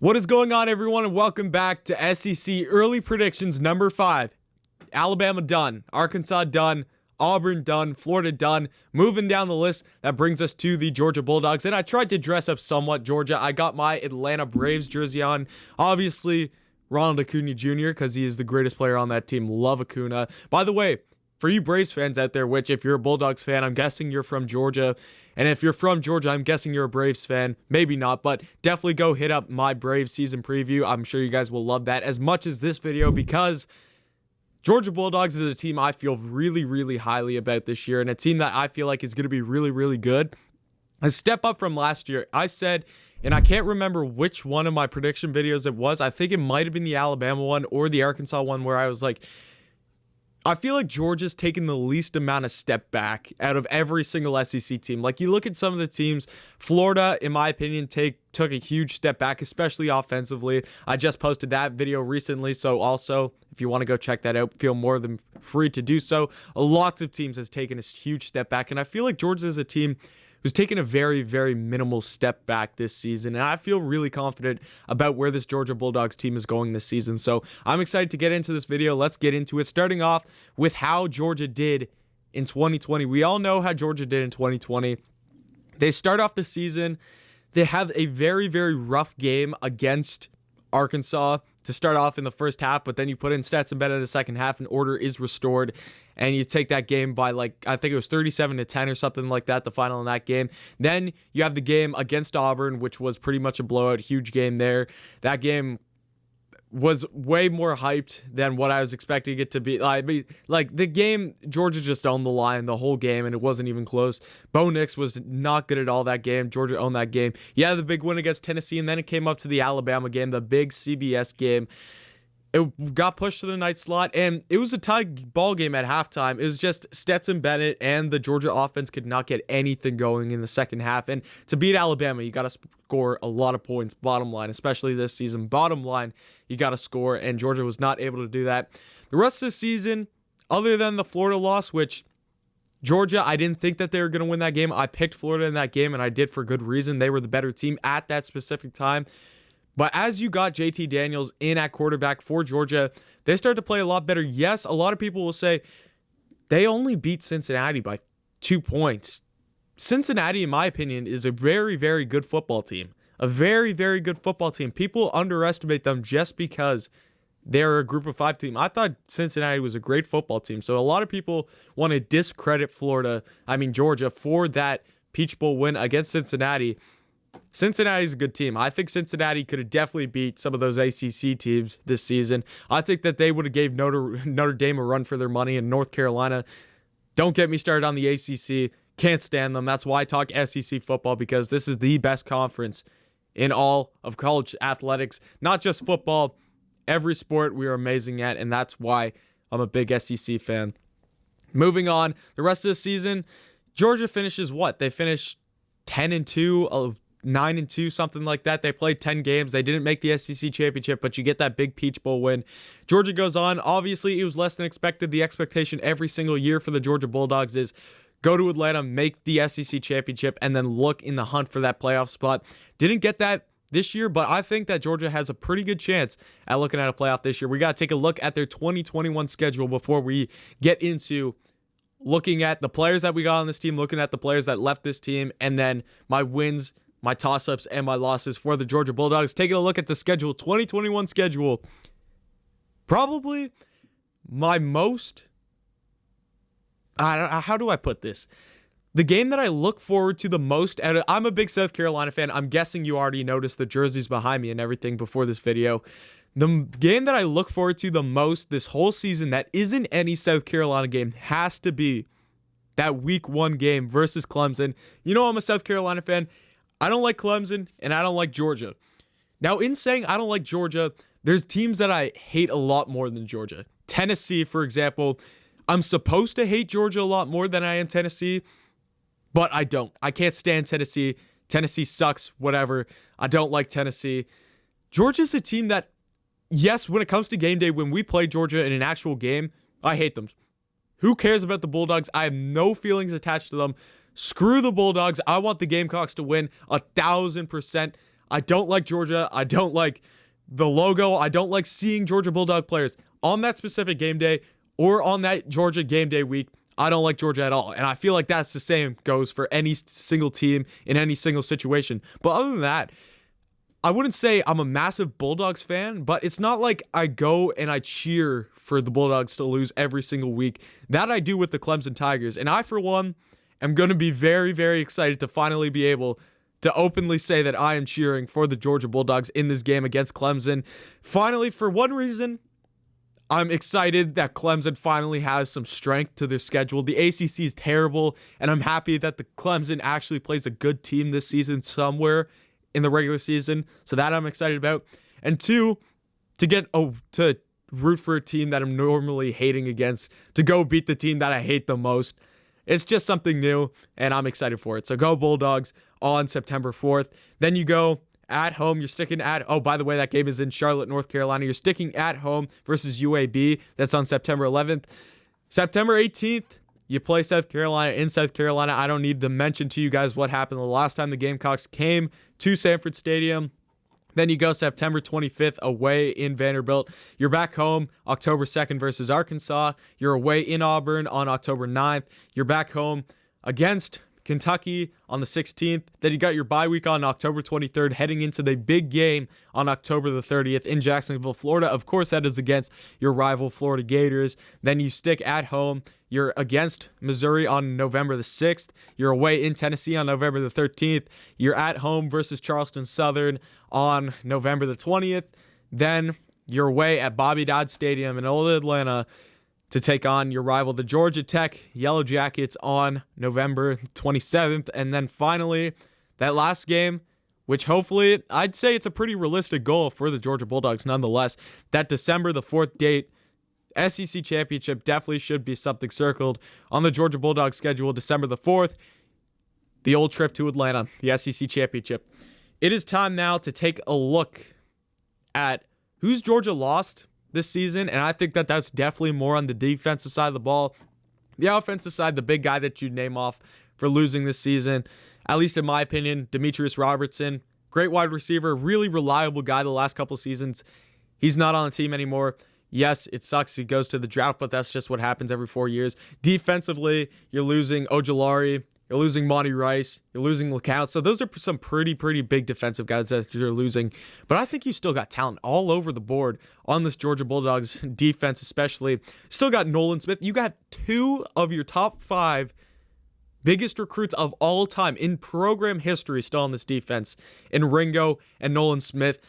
What is going on, everyone, and welcome back to SEC Early Predictions number 5. Alabama done, Arkansas done, Auburn done, Florida done. Moving down the list, that brings us to the Georgia Bulldogs, and I tried to dress up somewhat Georgia. I got my Atlanta Braves jersey on. Obviously, Ronald Acuna Jr., because he is the greatest player on that team. Love Acuna. By the way, for you Braves fans out there, which if you're a Bulldogs fan, I'm guessing you're from Georgia. And if you're from Georgia, I'm guessing you're a Braves fan. Maybe not, but definitely go hit up my Braves season preview. I'm sure you guys will love that as much as this video, because Georgia Bulldogs is a team I feel really, really highly about this year, and a team that I feel like is going to be really, really good. A step up from last year. I said, and I can't remember which one of my prediction videos it was. I think it might have been the Alabama one or the Arkansas one, where I was like, I feel like Georgia's taken the least amount of step back out of every single SEC team. Like, you look at some of the teams, Florida, in my opinion, took a huge step back, especially offensively. I just posted that video recently, so also, if you want to go check that out, feel more than free to do so. Lots of teams has taken a huge step back, and I feel like Georgia is a team who's taken a very, very minimal step back this season, and I feel really confident about where this Georgia Bulldogs team is going this season. So I'm excited to get into this video. Let's get into it, starting off with how Georgia did in 2020. We all know how Georgia did in 2020. They start off the season, they have a very, very rough game against Arkansas to start off in the first half, but then you put in Stetson Bennett in the second half and order is restored, and you take that game by, like, I think it was 37-10 or something like that, the final in that game. Then you have the game against Auburn, which was pretty much a blowout, huge game there. That game was way more hyped than what I was expecting it to be. I mean, like, the game, Georgia just owned the line the whole game, and it wasn't even close. Bo Nix was not good at all that game. Georgia owned that game. Yeah, the big win against Tennessee, and then it came up to the Alabama game, the big CBS game. It got pushed to the night slot, and it was a tight ball game at halftime. It was just Stetson Bennett and the Georgia offense could not get anything going in the second half. And to beat Alabama, you got to score a lot of points, bottom line, especially this season. Bottom line, you got to score, and Georgia was not able to do that. The rest of the season, other than the Florida loss, which Georgia, I didn't think that they were going to win that game. I picked Florida in that game, and I did for good reason. They were the better team at that specific time. But as you got JT Daniels in at quarterback for Georgia, they started to play a lot better. Yes, a lot of people will say they only beat Cincinnati by 2 points. Cincinnati, in my opinion, is a very, very good football team. A very, very good football team. People underestimate them just because they're a group of 5 team. I thought Cincinnati was a great football team. So a lot of people want to discredit Georgia for that Peach Bowl win against Cincinnati. Cincinnati's a good team. I think Cincinnati could have definitely beat some of those ACC teams this season. I think that they would have gave Notre Dame a run for their money, in North Carolina. Don't get me started on the ACC. Can't stand them. That's why I talk SEC football, because this is the best conference in all of college athletics. Not just football. Every sport we are amazing at, and that's why I'm a big SEC fan. Moving on, the rest of the season, Georgia finishes what? They finished 10-2, 9-2, something like that. They played 10 games. They didn't make the SEC championship, but you get that big Peach Bowl win. Georgia goes on. Obviously, it was less than expected. The expectation every single year for the Georgia Bulldogs is go to Atlanta, make the SEC championship, and then look in the hunt for that playoff spot. Didn't get that this year, but I think that Georgia has a pretty good chance at looking at a playoff this year. We got to take a look at their 2021 schedule before we get into looking at the players that we got on this team, looking at the players that left this team, and then my wins, my toss-ups, and my losses for the Georgia Bulldogs. Taking a look at the schedule, 2021 schedule. Probably my most, how do I put this? The game that I look forward to the most, I'm a big South Carolina fan. I'm guessing you already noticed the jerseys behind me and everything before this video. The game that I look forward to the most this whole season that isn't any South Carolina game has to be that week 1 game versus Clemson. You know I'm a South Carolina fan. I don't like Clemson, and I don't like Georgia. Now, in saying I don't like Georgia, there's teams that I hate a lot more than Georgia. Tennessee, for example. I'm supposed to hate Georgia a lot more than I am Tennessee, but I don't. I can't stand Tennessee. Tennessee sucks, whatever. I don't like Tennessee. Georgia's a team that, yes, when it comes to game day, when we play Georgia in an actual game, I hate them. Who cares about the Bulldogs? I have no feelings attached to them. Screw the Bulldogs. I want the Gamecocks to win 1,000%. I don't like Georgia. I don't like the logo. I don't like seeing Georgia Bulldog players on that specific game day or on that Georgia game day week. I don't like Georgia at all. And I feel like that's the same goes for any single team in any single situation. But other than that, I wouldn't say I'm a massive Bulldogs fan, but it's not like I go and I cheer for the Bulldogs to lose every single week. That I do with the Clemson Tigers. And I, for one, am going to be very, very excited to finally be able to openly say that I am cheering for the Georgia Bulldogs in this game against Clemson. Finally, for one reason, I'm excited that Clemson finally has some strength to their schedule. The ACC is terrible, and I'm happy that the Clemson actually plays a good team this season somewhere in the regular season. So that I'm excited about. And two, to root for a team that I'm normally hating against, to go beat the team that I hate the most. It's just something new, and I'm excited for it. So go Bulldogs on September 4th. Then you go at home. You're sticking at, oh, by the way, that game is in Charlotte, North Carolina. You're sticking at home versus UAB. That's on September 11th. September 18th, you play South Carolina in South Carolina. I don't need to mention to you guys what happened the last time the Gamecocks came to Sanford Stadium. Then you go September 25th away in Vanderbilt. You're back home October 2nd versus Arkansas. You're away in Auburn on October 9th. You're back home against Kentucky on the 16th. Then you got your bye week on October 23rd, heading into the big game on October the 30th in Jacksonville, Florida. Of course, that is against your rival Florida Gators. Then you stick at home. You're against Missouri on November the 6th. You're away in Tennessee on November the 13th. You're at home versus Charleston Southern on November the 20th. Then you're away at Bobby Dodd Stadium in Old Atlanta to take on your rival, the Georgia Tech Yellow Jackets, on November 27th. And then finally, that last game, which hopefully, I'd say it's a pretty realistic goal for the Georgia Bulldogs nonetheless, that December the 4th date, SEC Championship definitely should be something circled on the Georgia Bulldogs schedule. December the 4th, the old trip to Atlanta, the SEC Championship. It is time now to take a look at who's Georgia lost this season, and I think that that's definitely more on the defensive side of the ball. The offensive side, the big guy that you name off for losing this season, at least in my opinion, Demetrius Robertson, great wide receiver, really reliable guy the last couple seasons. He's not on the team anymore. Yes, it sucks he goes to the draft, but that's just what happens every 4 years. Defensively, you're losing Ojulari, you're losing Monty Rice, you're losing LeCount. So those are some pretty big defensive guys that you're losing. But I think you still got talent all over the board on this Georgia Bulldogs defense especially. Still got Nolan Smith. You got two of your top 5 biggest recruits of all time in program history still on this defense in Ringo and Nolan Smith.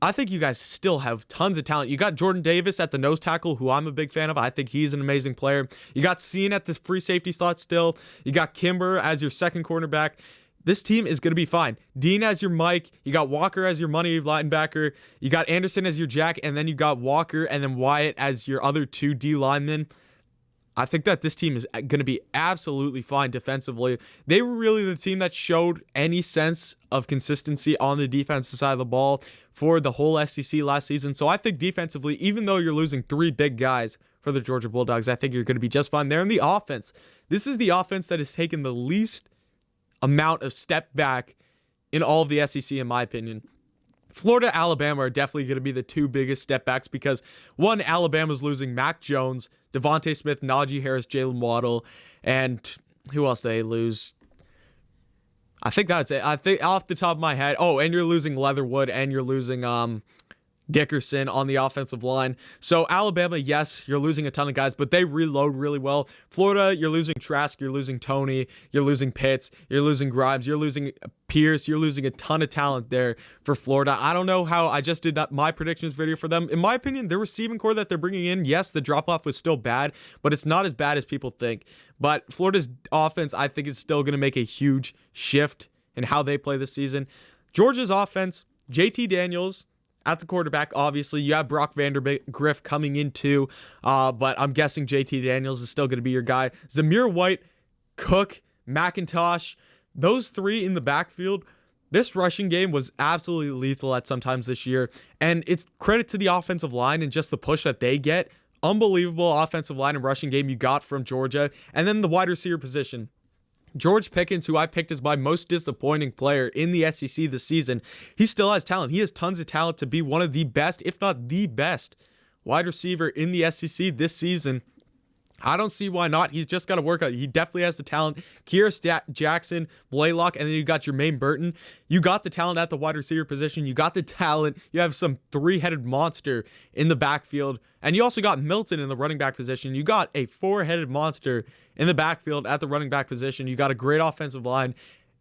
I think you guys still have tons of talent. You got Jordan Davis at the nose tackle, who I'm a big fan of. I think he's an amazing player. You got Cine at the free safety slot still. You got Kimber as your second cornerback. This team is going to be fine. Dean as your Mike. You got Walker as your money linebacker. You got Anderson as your Jack. And then you got Walker and then Wyatt as your other 2 D linemen. I think that this team is going to be absolutely fine defensively. They were really the team that showed any sense of consistency on the defensive side of the ball for the whole SEC last season. So I think defensively, even though you're losing 3 big guys for the Georgia Bulldogs, I think you're going to be just fine there. In the offense, this is the offense that has taken the least amount of step back in all of the SEC, in my opinion. Florida, Alabama are definitely going to be the 2 biggest step backs because, one, Alabama's losing Mac Jones, Devontae Smith, Najee Harris, Jalen Waddle, and who else they lose? I think that's it. I think off the top of my head. Oh, and you're losing Leatherwood, and you're losing Dickerson on the offensive line. So Alabama, yes, you're losing a ton of guys, but they reload really well. Florida, you're losing Trask, you're losing Tony, you're losing Pitts, you're losing Grimes, you're losing Pierce, you're losing a ton of talent there for Florida. I don't know how I just did my predictions video for them. In my opinion, the receiving core that they're bringing in, yes, the drop-off was still bad, but it's not as bad as people think. But Florida's offense, I think, is still going to make a huge shift in how they play this season. Georgia's offense, JT Daniels at the quarterback, obviously. You have Brock Vandergriff coming in too, but I'm guessing JT Daniels is still going to be your guy. Zamir White, Cook, McIntosh, those 3 in the backfield. This rushing game was absolutely lethal at sometimes this year, and it's credit to the offensive line and just the push that they get. Unbelievable offensive line and rushing game you got from Georgia. And then the wide receiver position. George Pickens, who I picked as my most disappointing player in the SEC this season, he still has talent. He has tons of talent to be one of the best, if not the best, wide receiver in the SEC this season. I don't see why not. He's just got to work out. He definitely has the talent. Keir Jackson, Blaylock, and then you got Jermaine Burton. You got the talent at the wide receiver position. You got the talent. You have some three-headed monster in the backfield. And you also got Milton in the running back position. You got a four-headed monster in the backfield at the running back position. You got a great offensive line.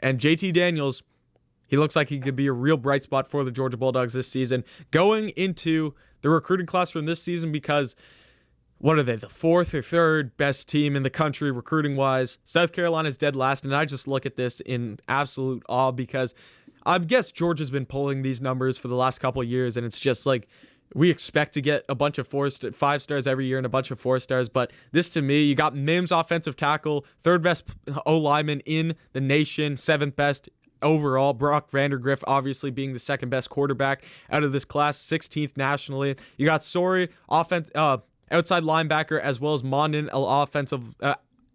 And JT Daniels, he looks like he could be a real bright spot for the Georgia Bulldogs this season. Going into the recruiting class from this season, because what are they, the fourth or third best team in the country recruiting-wise? South Carolina's dead last, and I just look at this in absolute awe because I guess Georgia's been pulling these numbers for the last couple of years, and it's just like we expect to get a bunch of 5 stars every year and a bunch of 4 stars, but this to me, you got Mims, offensive tackle, third best O-lineman in the nation, 7th best overall. Brock Vandergriff obviously being the second best quarterback out of this class, 16th nationally. You got Sori, outside linebacker, as well as Mondin,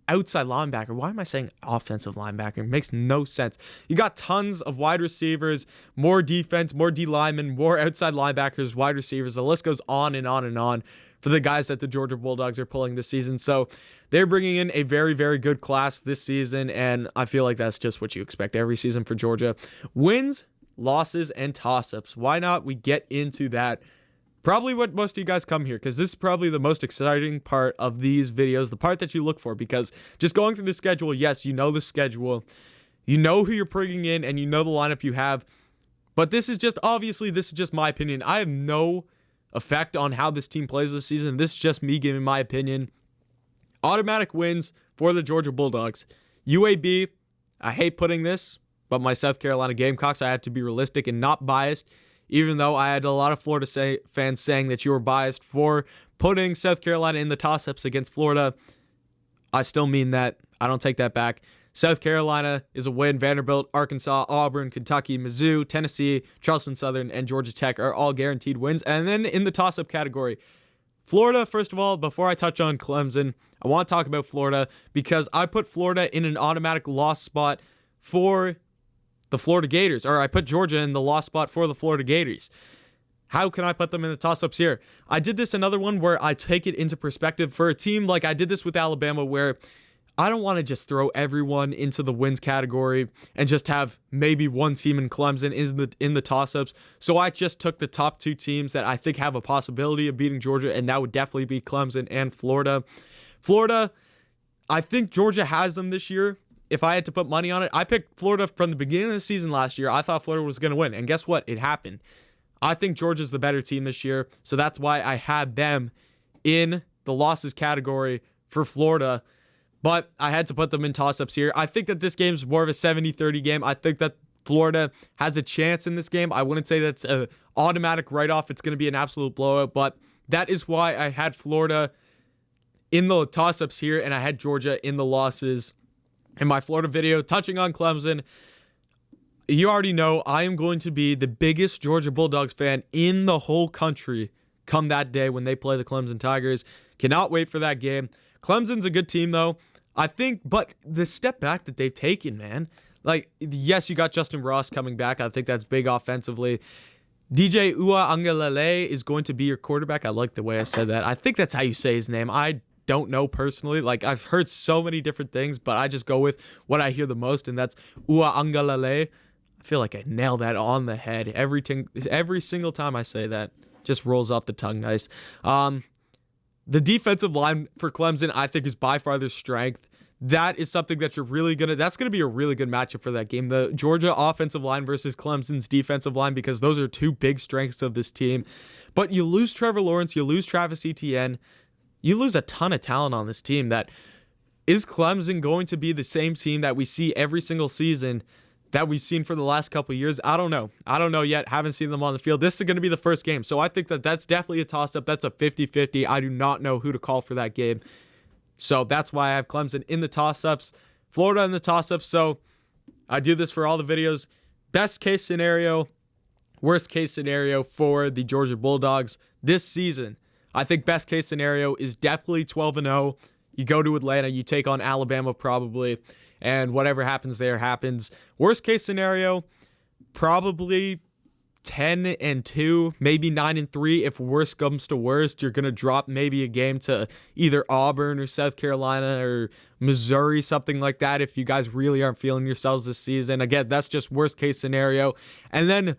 outside linebacker. Why am I saying offensive linebacker? It makes no sense. You got tons of wide receivers, more defense, more D linemen, more outside linebackers, wide receivers. The list goes on and on and on for the guys that the Georgia Bulldogs are pulling this season. So they're bringing in a very, very good class this season, and I feel like that's just what you expect every season for Georgia. Wins, losses, and toss-ups. Why not we get into that? Probably what most of you guys come here, because this is probably the most exciting part of these videos, the part that you look for, because just going through the schedule, yes, you know the schedule, you know who you're bringing in, and you know the lineup you have, but this is just my opinion. I have no effect on how this team plays this season. This is just me giving my opinion. Automatic wins for the Georgia Bulldogs. UAB, I hate putting this, but my South Carolina Gamecocks, I have to be realistic and not biased. Even though I had a lot of Florida fans saying that you were biased for putting South Carolina in the toss-ups against Florida, I still mean that. I don't take that back. South Carolina is a win. Vanderbilt, Arkansas, Auburn, Kentucky, Mizzou, Tennessee, Charleston Southern, and Georgia Tech are all guaranteed wins. And then in the toss-up category, Florida, first of all, before I touch on Clemson, I want to talk about Florida because I put Florida in an automatic loss spot for the Florida Gators, or I put Georgia in the loss spot for the Florida Gators. How can I put them in the toss-ups here? I did this another one where I take it into perspective for a team like I did this with Alabama, where I don't want to just throw everyone into the wins category and just have maybe one team in Clemson in the toss-ups. So I just took the top 2 teams that I think have a possibility of beating Georgia, and that would definitely be Clemson and Florida. Florida, I think Georgia has them this year. If I had to put money on it, I picked Florida from the beginning of the season last year. I thought Florida was going to win, and guess what? It happened. I think Georgia's the better team this year, so that's why I had them in the losses category for Florida, but I had to put them in toss-ups here. I think that this game's more of a 70-30 game. I think that Florida has a chance in this game. I wouldn't say that's an automatic write-off. It's going to be an absolute blowout, but that is why I had Florida in the toss-ups here, and I had Georgia in the losses. In my Florida video, touching on Clemson, you already know I am going to be the biggest Georgia Bulldogs fan in the whole country come that day when they play the Clemson Tigers. Cannot wait for that game. Clemson's a good team, though. I think, but the step back that they've taken, man. Like, yes, you got Justin Ross coming back. I think that's big offensively. DJ Uiagalelei is going to be your quarterback. I like the way I said that. I think that's how you say his name. I don't know personally. Like, I've heard so many different things, but I just go with what I hear the most, and that's Uiagalelei. I feel like I nail that on the head every single time I say that. Just rolls off the tongue nice. The defensive line for Clemson, I think, is by far their strength. That is something that that's going to be a really good matchup for that game. The Georgia offensive line versus Clemson's defensive line, because those are 2 big strengths of this team. But you lose Trevor Lawrence, you lose Travis Etienne, you lose a ton of talent on this team. That is Clemson going to be the same team that we see every single season that we've seen for the last couple of years? I don't know. I don't know yet. Haven't seen them on the field. This is going to be the first game. So I think that that's definitely a toss-up. That's a 50-50. I do not know who to call for that game. So that's why I have Clemson in the toss-ups, Florida in the toss-ups. So I do this for all the videos. Best case scenario, worst case scenario for the Georgia Bulldogs this season. I think best case scenario is definitely 12-0. You go to Atlanta, you take on Alabama probably, and whatever happens there happens. Worst case scenario, probably 10-2, maybe 9-3. If worst comes to worst, you're going to drop maybe a game to either Auburn or South Carolina or Missouri, something like that, if you guys really aren't feeling yourselves this season. Again, that's just worst case scenario. And then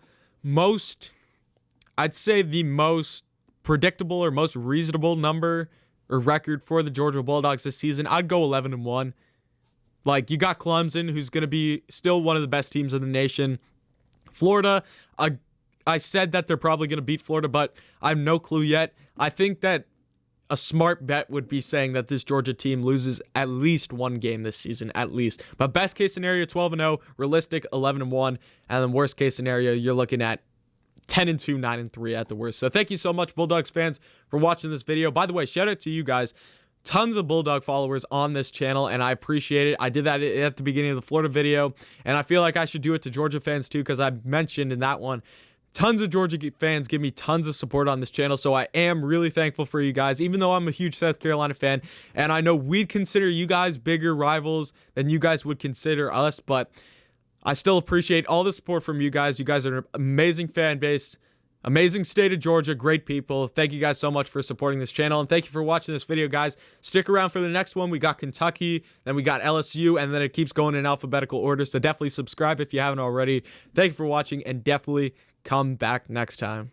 I'd say the most predictable or most reasonable number or record for the Georgia Bulldogs this season, I'd go 11-1. Like, you got Clemson, who's going to be still one of the best teams in the nation. Florida, I said that they're probably going to beat Florida, but I have no clue yet. I think that a smart bet would be saying that this Georgia team loses at least one game this season, at least. But best case scenario, 12-0, realistic, 11-1, and then worst case scenario, you're looking at 10-2, 9-3 at the worst. So thank you so much, Bulldogs fans, for watching this video. By the way, shout out to you guys. Tons of Bulldog followers on this channel, and I appreciate it. I did that at the beginning of the Florida video, and I feel like I should do it to Georgia fans too, because I mentioned in that one, tons of Georgia fans give me tons of support on this channel, so I am really thankful for you guys, even though I'm a huge South Carolina fan, and I know we'd consider you guys bigger rivals than you guys would consider us, but I still appreciate all the support from you guys. You guys are an amazing fan base. Amazing state of Georgia, great people. Thank you guys so much for supporting this channel, and thank you for watching this video, guys. Stick around for the next one. We got Kentucky, then we got LSU, and then it keeps going in alphabetical order, so definitely subscribe if you haven't already. Thank you for watching, and definitely come back next time.